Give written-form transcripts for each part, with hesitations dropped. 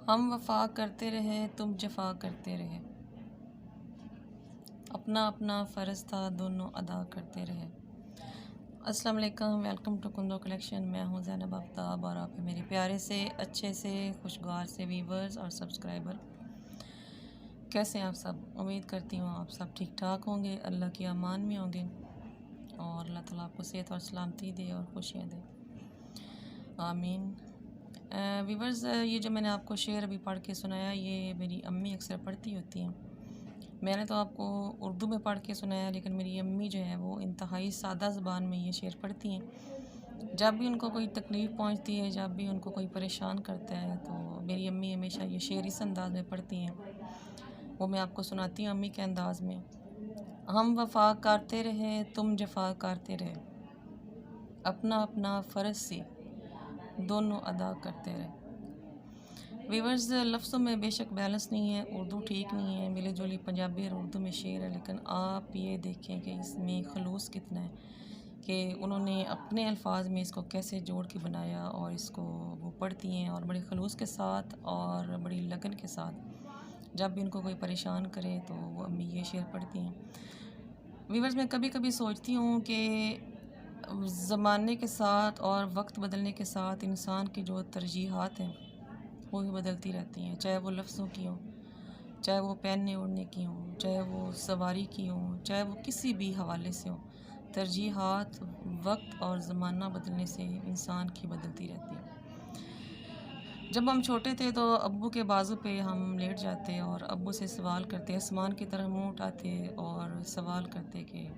हम वफ़ा करते रहे तुम जफ़ा करते रहे, अपना अपना फ़र्ज़ था दोनों अदा करते रहे। अस्सलाम वालेकुम, वेलकम टू कुंदो कलेक्शन। मैं हूँ ज़ैनब आफ्ताब और आप मेरे प्यारे से अच्छे से खुशगवार से व्यूवर्स और सब्सक्राइबर। कैसे हैं आप सब? उम्मीद करती हूँ आप सब ठीक ठाक होंगे, अल्लाह की अमान में होंगे और अल्लाह ताला आपको सेहत और सलामती दे और खुशियाँ दे, आमीन। व्यूवर्स, ये जो मैंने आपको शेर अभी पढ़ के सुनाया, ये मेरी अम्मी अक्सर पढ़ती होती हैं। मैंने तो आपको उर्दू में पढ़ के सुनाया, लेकिन मेरी अम्मी जो है वो इंतहाई सादा ज़बान में ये शेर पढ़ती हैं। जब भी उनको कोई तकलीफ़ पहुंचती है, जब भी उनको कोई परेशान करता है, तो मेरी अम्मी हमेशा ये शेर इस अंदाज़ में पढ़ती हैं। वो मैं आपको सुनाती हूँ अम्मी के अंदाज़ में। हम वफ़ा करते रहे तुम जफ़ा करते रहे, अपना अपना फ़र्ज़ से दोनों अदा करते रहे। व्यूअर्स, लफ्ज़ों में बेशक बैलेंस नहीं है, उर्दू ठीक नहीं है, मिली जुली पंजाबी और उर्दू में शेर है, लेकिन आप ये देखें कि इसमें खलूस कितना है कि उन्होंने अपने अल्फाज में इसको कैसे जोड़ के बनाया और इसको वो पढ़ती हैं और बड़े खलूस के साथ और बड़ी लगन के साथ। जब भी उनको कोई परेशान करे तो वो अम्मी ये शेर पढ़ती हैं। व्यूअर्स, मैं कभी कभी सोचती हूँ कि ज़माने के साथ और वक्त बदलने के साथ इंसान की जो तरजीहात हैं वो भी बदलती रहती हैं, चाहे वो लफ्ज़ों की हों, चाहे वो पहनने ओढ़ने की हों, चाहे वो सवारी की हों, चाहे वो किसी भी हवाले से हों। तरजीहात वक्त और ज़माना बदलने से इंसान की बदलती रहती है। जब हम छोटे थे तो अब्बू के बाजू पे हम लेट जाते और अब्बू से सवाल करते, आसमान की तरफ मुँह उठाते और सवाल करते कि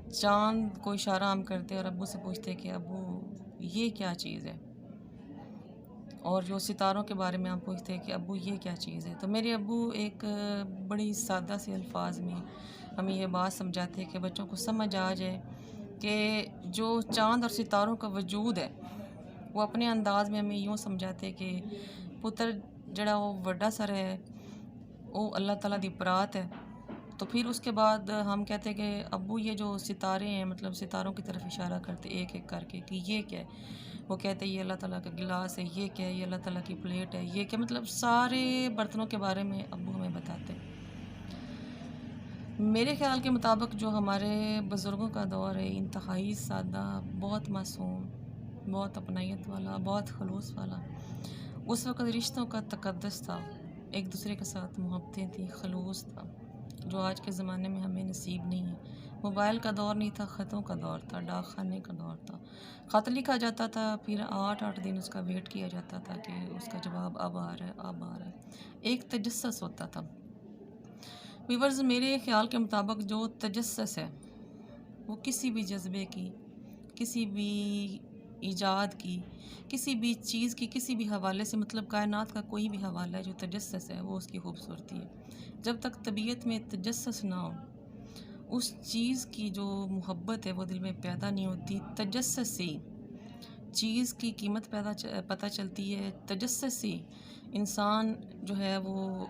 चाँद को इशारा हम करते और अब्बू से पूछते कि अब्बू ये क्या चीज़ है, और जो सितारों के बारे में हम पूछते हैं कि अब्बू ये क्या चीज़ है। तो मेरे अब्बू एक बड़ी सादा से अल्फाज में हमें ये बात समझाते हैं कि बच्चों को समझ आ जाए कि जो चाँद और सितारों का वजूद है वो अपने अंदाज में हमें यूँ समझाते कि पुत्र जड़ा वो वड्डा सर है, वो अल्लाह ताला दी बरात है। तो फिर उसके बाद हम कहते हैं कि अब्बू ये जो सितारे हैं, मतलब सितारों की तरफ इशारा करते एक एक करके कि ये क्या है। वो कहते हैं ये अल्लाह ताला का गिलास है, ये क्या है, ये अल्लाह ताला की प्लेट है, ये क्या, मतलब सारे बर्तनों के बारे में अब्बू हमें बताते हैं। मेरे ख़्याल के मुताबिक जो हमारे बुज़ुर्गों का दौर है, इंतहाई सादा, बहुत मासूम, बहुत अपनायत वाला, बहुत खलूस वाला। उस वक़्त रिश्तों का तक़द्दुस था, एक दूसरे के साथ मोहब्बतें थी, खलूस था, जो आज के ज़माने में हमें नसीब नहीं है। मोबाइल का दौर नहीं था, ख़तों का दौर था, डाक खाने का दौर था। ख़त लिखा जाता था, फिर 8-8 दिन उसका वेट किया जाता था कि उसका जवाब अब आ रहा है, अब आ रहा है। एक तजस्सुस होता था। व्यूअर्स, मेरे ख़्याल के मुताबिक जो तजस्सुस है वो किसी भी जज्बे की, किसी भी ईजाद की, किसी भी चीज़ की, किसी भी हवाले से, मतलब कायनात का कोई भी हवाला है, जो तजस्सुस है वो उसकी खूबसूरती है। जब तक तबीयत में तजस्सुस ना हो, उस चीज़ की जो मोहब्बत है वो दिल में पैदा नहीं होती। तजस्सुस से चीज़ की कीमत पता चलती है। तजस्सुस से इंसान जो है वो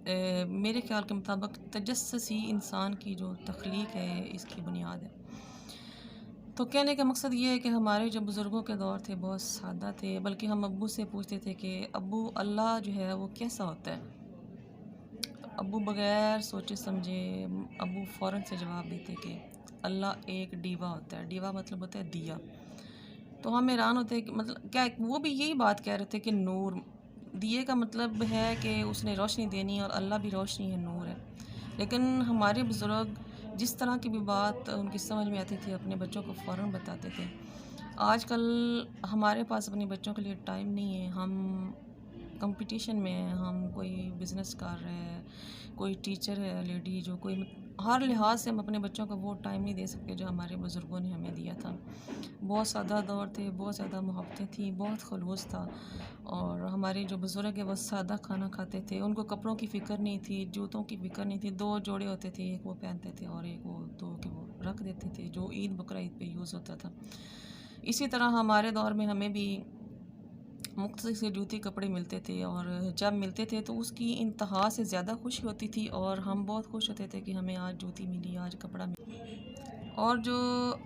मेरे ख़्याल के मुताबिक तजस्सुस ही इंसान की जो तख्लीक है इसकी बुनियाद है। तो कहने का मकसद ये है कि हमारे जो बुज़ुर्गों के दौर थे बहुत सादा थे, बल्कि हम अब्बू से पूछते थे कि अब्बू अल्लाह जो है वो कैसा होता है। तो अब्बू बग़ैर सोचे समझे अब्बू फ़ौरन से जवाब देते कि अल्लाह एक डीवा होता है। डीवा मतलब होता है दिया। तो हम हैरान होते हैं कि मतलब क्या, वो भी यही बात कह रहे थे कि नूर, दिए का मतलब है कि उसने रोशनी देनी है और अल्लाह भी रोशनी है, नूर है। लेकिन हमारे बुज़ुर्ग जिस तरह की भी बात उनकी समझ में आती थी अपने बच्चों को फ़ौरन बताते थे। आजकल हमारे पास अपने बच्चों के लिए टाइम नहीं है, हम कंपटीशन में हैं, हम कोई बिज़नेस कर रहे हैं, कोई टीचर है लेडी, जो कोई हर लिहाज से हम अपने बच्चों को वो टाइम नहीं दे सकते जो हमारे बुज़ुर्गों ने हमें दिया था। बहुत सादा दौर थे, बहुत ज़्यादा मोहब्बतें थी, बहुत खलूस था। और हमारे जो बुज़ुर्ग है वो सादा खाना खाते थे, उनको कपड़ों की फ़िक्र नहीं थी, जूतों की फ़िक्र नहीं थी। 2 जोड़े होते थे, एक वो पहनते थे और एक वो धो के वो रख देते थे, जो ईद बकरा ईद पे यूज़ होता था। इसी तरह हमारे दौर में हमें भी मुख्तलिफ से जूते कपड़े मिलते थे, और जब मिलते थे तो उसकी इंतहा से ज़्यादा खुशी होती थी और हम बहुत खुश होते थे कि हमें आज जूती मिली, आज कपड़ा मिला। और जो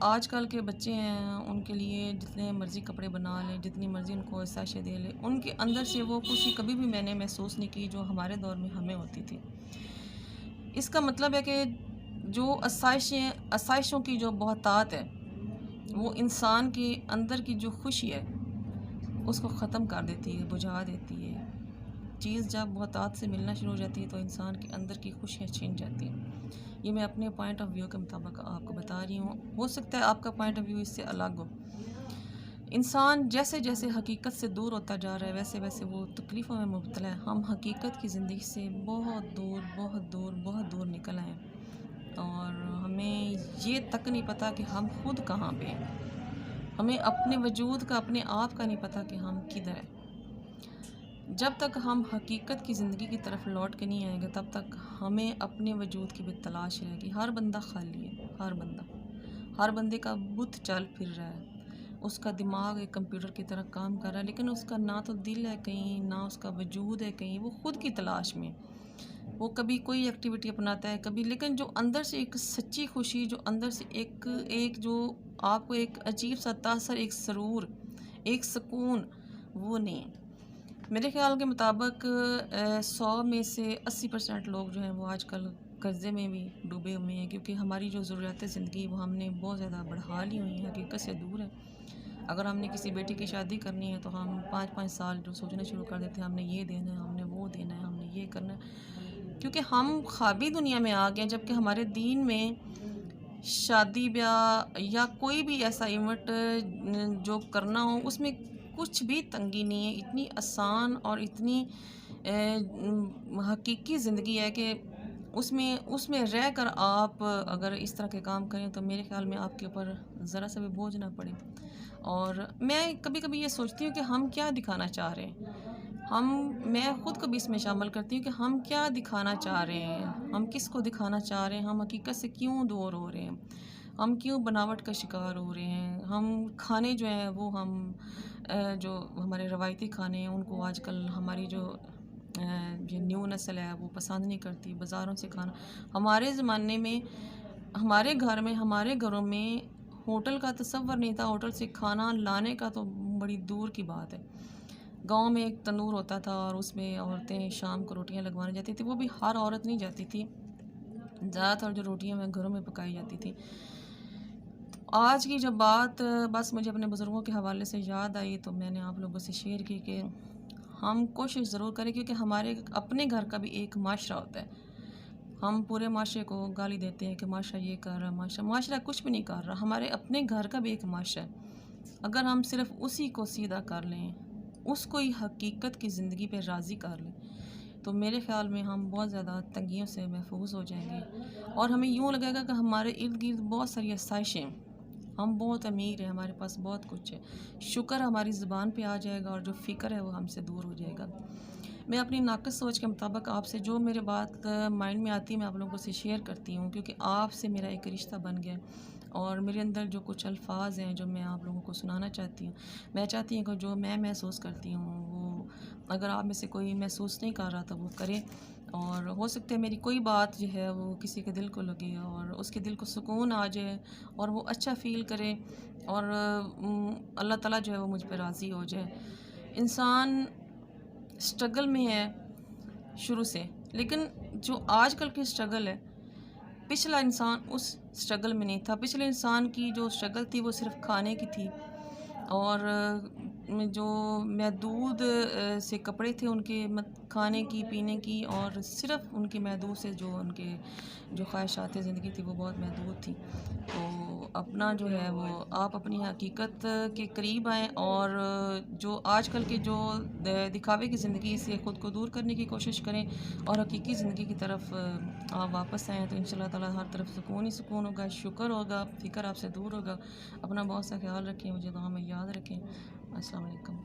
आजकल के बच्चे हैं उनके लिए जितने मर्ज़ी कपड़े बना लें, जितनी मर्ज़ी उनको आसाइशें दे लें, उनके अंदर से वो खुशी कभी भी मैंने महसूस नहीं की जो हमारे दौर में हमें होती थी। इसका मतलब है कि जो आसाइशों की जो बहुतात है, वो इंसान के अंदर की जो खुशी है, उसको ख़त्म कर देती है, बुझा देती है। चीज़ जब बहुतात से मिलना शुरू हो जाती है तो इंसान के अंदर की खुशियाँ छिन जाती हैं। ये मैं अपने पॉइंट ऑफ व्यू के मुताबिक आपको बता रही हूँ। हो सकता है आपका पॉइंट ऑफ व्यू इससे अलग हो। इंसान जैसे जैसे हकीकत से दूर होता जा रहा है वैसे वैसे वो तकलीफ़ों में मुब्तला है। हम हकीकत की ज़िंदगी से बहुत दूर बहुत दूर बहुत दूर निकल आए हैं और हमें ये तक नहीं पता कि हम खुद कहाँ पे हैं। हमें अपने वजूद का, अपने आप का नहीं पता कि हम किधर हैं। जब तक हम हकीकत की ज़िंदगी की तरफ लौट के नहीं आएंगे तब तक हमें अपने वजूद की भी तलाश रहेगी। हर बंदा खाली है, हर बंदे का बुत चल फिर रहा है, उसका दिमाग एक कंप्यूटर की तरह काम कर रहा है, लेकिन उसका ना तो दिल है कहीं, ना उसका वजूद है कहीं। वो खुद की तलाश में, वो कभी कोई एक्टिविटी अपनाता है कभी, लेकिन जो अंदर से एक सच्ची खुशी, जो अंदर से एक एक जो आपको एक अजीब सा तासर, एक सरूर, एक सुकून, वो नहीं है। मेरे ख़्याल के मुताबिक 100 में से 80% लोग जो हैं वो आजकल कर्ज़े में भी डूबे हुए हैं, क्योंकि हमारी जो ज़रूरियात ज़िंदगी वो हमने बहुत ज़्यादा बढ़ा ली हुई हैं, हकीकत से दूर है। अगर हमने किसी बेटी की शादी करनी है तो हम 5-5 साल जो सोचना शुरू कर देते हैं, हमने ये देना है, हमने वो देना है, हमने ये करना है, क्योंकि हम ख्वाबी दुनिया में आ गए हैं। जबकि हमारे दीन में शादी ब्याह या कोई भी ऐसा इवेंट जो करना हो उसमें कुछ भी तंगी नहीं है। इतनी आसान और इतनी हकीकी ज़िंदगी है कि उसमें उसमें रह कर आप अगर इस तरह के काम करें तो मेरे ख़्याल में आपके ऊपर ज़रा सा भी बोझ ना पड़े। और मैं कभी कभी ये सोचती हूँ कि हम क्या दिखाना चाह रहे हैं। मैं ख़ुद को भी इसमें शामिल करती हूँ कि हम क्या दिखाना चाह रहे हैं, हम किसको दिखाना चाह रहे हैं, हम हकीकत से क्यों दूर हो रहे हैं, हम क्यों बनावट का शिकार हो रहे हैं। हम खाने जो हैं वो जो हमारे रवायती खाने हैं उनको आजकल हमारी जो ये न्यू नस्ल है वो पसंद नहीं करती। बाज़ारों से खाना, हमारे ज़माने में, हमारे घर में, हमारे घरों में होटल का तसव्वुर नहीं था। होटल से खाना लाने का तो बड़ी दूर की बात है। गाँव में एक तंदूर होता था और उसमें औरतें शाम को रोटियां लगवाने जाती थी। वो भी हर औरत नहीं जाती थी, ज़्यादातर जो रोटियां मैं घरों में पकाई जाती थी। आज की जब बात बस मुझे अपने बुज़ुर्गों के हवाले से याद आई तो मैंने आप लोगों से शेयर की कि हम कोशिश ज़रूर करें, क्योंकि हमारे अपने घर का भी एक माशरा होता है। हम पूरे माशरे को गाली देते हैं कि माशरा ये कर रहा है, माशरा कुछ भी नहीं कर रहा। हमारे अपने घर का भी एक माशरा है। अगर हम सिर्फ उसी को सीधा कर लें, उसको ही हकीकत की ज़िंदगी पे राज़ी कर लें, तो मेरे ख़्याल में हम बहुत ज़्यादा तंगियों से महफूज हो जाएंगे और हमें यूँ लगेगा कि हमारे इर्द गिर्द बहुत सारी आसाइशें, हम बहुत अमीर हैं, हमारे पास बहुत कुछ है। शुक्र हमारी ज़ुबान पे आ जाएगा और जो फ़िक्र है वो हमसे दूर हो जाएगा। मैं अपनी नाक़िस सोच के मुताबिक आपसे जो मेरे बात माइंड में आती है मैं आप लोगों से शेयर करती हूँ, क्योंकि आपसे मेरा एक रिश्ता बन गया और मेरे अंदर जो कुछ अल्फाज हैं जो मैं आप लोगों को सुनाना चाहती हूँ। मैं चाहती हूँ कि जो मैं महसूस करती हूँ वो अगर आप में से कोई महसूस नहीं कर रहा तो वो करे, और हो सकता है मेरी कोई बात जो है वो किसी के दिल को लगे और उसके दिल को सुकून आ जाए और वो अच्छा फ़ील करे और अल्लाह ताला जो है वो मुझ पर राज़ी हो जाए। इंसान स्ट्रगल में है शुरू से, लेकिन जो आजकल की स्ट्रगल है, पिछला इंसान उस स्ट्रगल में नहीं था। पिछले इंसान की जो स्ट्रगल थी वो सिर्फ खाने की थी और जो महदूद से कपड़े थे उनके, मत खाने की, पीने की, और सिर्फ उनकी महदूद से जो उनके जो ख्वाहिशात ज़िंदगी थी वो बहुत महदूद थी। तो अपना जो है वो आप अपनी हकीकत के करीब आएँ और जो आजकल के जो दिखावे की ज़िंदगी से ख़ुद को दूर करने की कोशिश करें और हकीकी ज़िंदगी की तरफ आप वापस आएँ तो इंशाल्लाह ताला हर तरफ सुकून ही सुकून होगा, शुक्र होगा, फ़िक्र आपसे दूर होगा। अपना बहुत सा ख्याल रखें, मुझे दुआ में याद रखें। अस्सलाम वालेकुम।